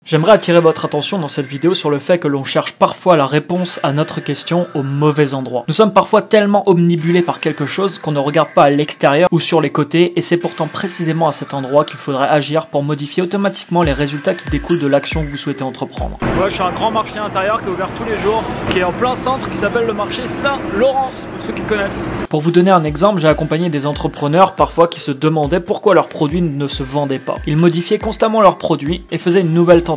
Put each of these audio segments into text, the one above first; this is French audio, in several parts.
J'aimerais attirer votre attention dans cette vidéo sur le fait que l'on cherche parfois la réponse à notre question au mauvais endroit. Nous sommes parfois tellement omnibulés par quelque chose qu'on ne regarde pas à l'extérieur ou sur les côtés, et c'est pourtant précisément à cet endroit qu'il faudrait agir pour modifier automatiquement les résultats qui découlent de l'action que vous souhaitez entreprendre. Moi, je suis un grand marché intérieur qui est ouvert tous les jours, qui est en plein centre, qui s'appelle le marché Saint-Laurence, pour ceux qui connaissent. Pour vous donner un exemple, j'ai accompagné des entrepreneurs parfois qui se demandaient pourquoi leurs produits ne se vendaient pas. Ils modifiaient constamment leurs produits et faisaient une nouvelle tentative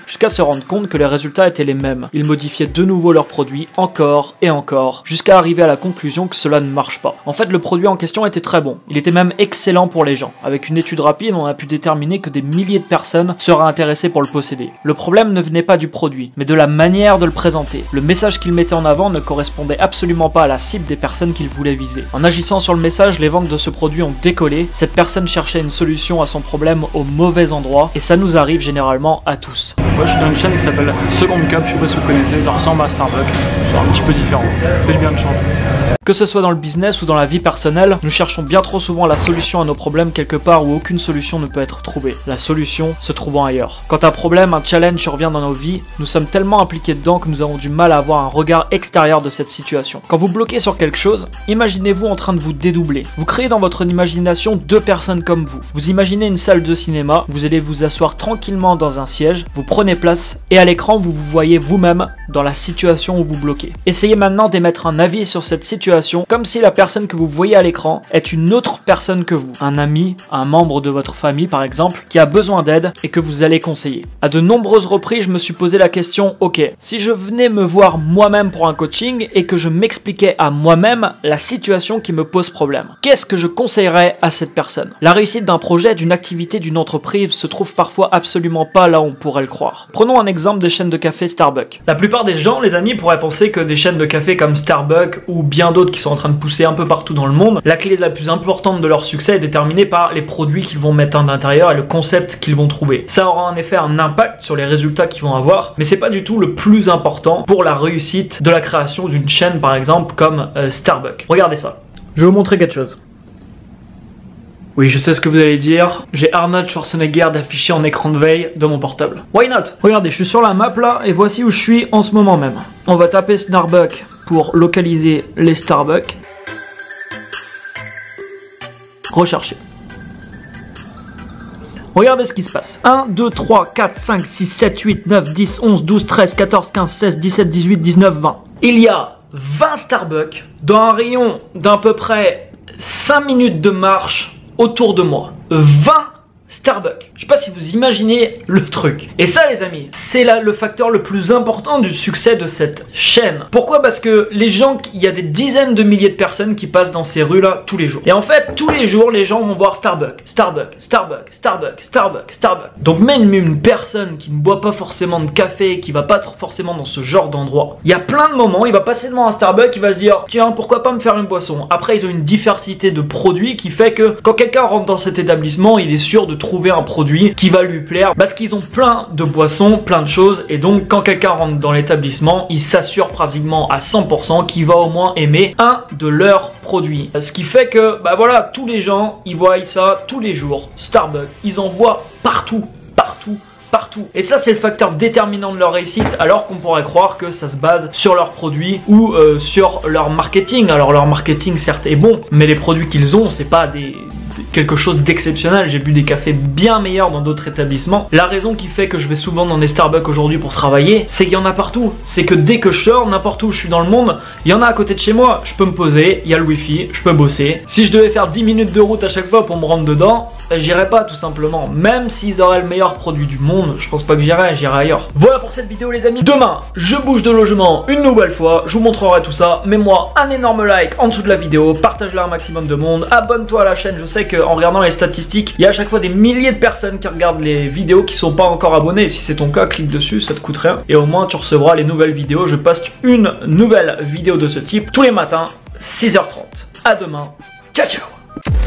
jusqu'à se rendre compte que les résultats étaient les mêmes. Ils modifiaient de nouveau leurs produits encore et encore jusqu'à arriver à la conclusion que cela ne marche pas. En fait, le produit en question était très bon. Il était même excellent pour les gens. Avec une étude rapide, on a pu déterminer que des milliers de personnes seraient intéressées pour le posséder. Le problème ne venait pas du produit, mais de la manière de le présenter. Le message qu'il mettait en avant ne correspondait absolument pas à la cible des personnes qu'il voulait viser. En agissant sur le message, les ventes de ce produit ont décollé. Cette personne cherchait une solution à son problème au mauvais endroit, et ça nous arrive généralement à tous. Moi je suis dans une chaîne qui s'appelle Second Cup, je sais pas si vous connaissez, ça ressemble à Starbucks, c'est un petit peu différent, mais je viens de changer. Que ce soit dans le business ou dans la vie personnelle, nous cherchons bien trop souvent la solution à nos problèmes quelque part où aucune solution ne peut être trouvée. La solution se trouvant ailleurs. Quand un problème, un challenge survient dans nos vies, nous sommes tellement impliqués dedans que nous avons du mal à avoir un regard extérieur de cette situation. Quand vous bloquez sur quelque chose, imaginez-vous en train de vous dédoubler. Vous créez dans votre imagination deux personnes comme vous. Vous imaginez une salle de cinéma, vous allez vous asseoir tranquillement dans un siège, vous prenez place et à l'écran vous vous voyez vous-même dans la situation où vous bloquez. Essayez maintenant d'émettre un avis sur cette situation comme si la personne que vous voyez à l'écran est une autre personne que vous, un ami, un membre de votre famille par exemple, qui a besoin d'aide et que vous allez conseiller. À de nombreuses reprises, je me suis posé la question, ok, si je venais me voir moi-même pour un coaching et que je m'expliquais à moi-même la situation qui me pose problème, qu'est-ce que je conseillerais à cette personne? La réussite d'un projet, d'une activité, d'une entreprise se trouve parfois absolument pas là où on pourrait le croire. Prenons un exemple des chaînes de café Starbucks. La plupart des gens, les amis, pourraient penser que des chaînes de café comme Starbucks ou bien d'autres qui sont en train de pousser un peu partout dans le monde, la clé la plus importante de leur succès est déterminée par les produits qu'ils vont mettre à l'intérieur et le concept qu'ils vont trouver. Ça aura en effet un impact sur les résultats qu'ils vont avoir, mais c'est pas du tout le plus important pour la réussite de la création d'une chaîne par exemple comme Starbucks. Regardez ça. Je vais vous montrer quelque chose. Oui, je sais ce que vous allez dire. J'ai Arnold Schwarzenegger d'afficher en écran de veille de mon portable. Why not? Regardez, je suis sur la map là et voici où je suis en ce moment même. On va taper Starbucks pour localiser les Starbucks. Rechercher. Regardez ce qui se passe. 1, 2, 3, 4, 5, 6, 7, 8, 9, 10, 11, 12, 13, 14, 15, 16, 17, 18, 19, 20. Il y a 20 Starbucks dans un rayon d'à peu près 5 minutes de marche autour de moi. 20 Starbucks. Je sais pas si vous imaginez le truc. Et ça les amis, c'est là le facteur le plus important du succès de cette chaîne. Pourquoi? Parce que les gens, il y a des dizaines de milliers de personnes qui passent dans ces rues là tous les jours. Et en fait, tous les jours, les gens vont boire Starbucks, Starbucks, Starbucks, Starbucks, Starbucks, Starbucks. Donc même une personne qui ne boit pas forcément de café, qui va pas forcément dans ce genre d'endroit, il y a plein de moments, il va passer devant un Starbucks, il va se dire tiens, pourquoi pas me faire une boisson. Après, ils ont une diversité de produits qui fait que quand quelqu'un rentre dans cet établissement, il est sûr de trouver un produit qui va lui plaire parce qu'ils ont plein de boissons, plein de choses, et donc quand quelqu'un rentre dans l'établissement, il s'assure pratiquement à 100% qu'il va au moins aimer un de leurs produits. Ce qui fait que bah voilà, tous les gens ils voient ça tous les jours. Starbucks, ils en voient partout, partout. Partout. Et ça c'est le facteur déterminant de leur réussite, alors qu'on pourrait croire que ça se base sur leurs produits ou sur leur marketing. Alors leur marketing certes est bon, mais les produits qu'ils ont c'est pas quelque chose d'exceptionnel. J'ai bu des cafés bien meilleurs dans d'autres établissements. La raison qui fait que je vais souvent dans des Starbucks aujourd'hui pour travailler, c'est qu'il y en a partout. C'est que dès que je sors, n'importe où je suis dans le monde, il y en a à côté de chez moi. Je peux me poser, il y a le wifi, je peux bosser. Si je devais faire 10 minutes de route à chaque fois pour me rendre dedans, j'irais pas tout simplement. Même s'ils auraient le meilleur produit du monde, je pense pas que j'irais ailleurs. Voilà pour cette vidéo les amis. Demain, je bouge de logement une nouvelle fois, je vous montrerai tout ça. Mets-moi un énorme like en dessous de la vidéo, partage-la un maximum de monde, abonne-toi à la chaîne. Je sais qu'en regardant les statistiques, il y a à chaque fois des milliers de personnes qui regardent les vidéos qui sont pas encore abonnées. Et si c'est ton cas, clique dessus, ça te coûte rien. Et au moins tu recevras les nouvelles vidéos. Je poste une nouvelle vidéo de ce type tous les matins, 6h30. À demain, ciao ciao.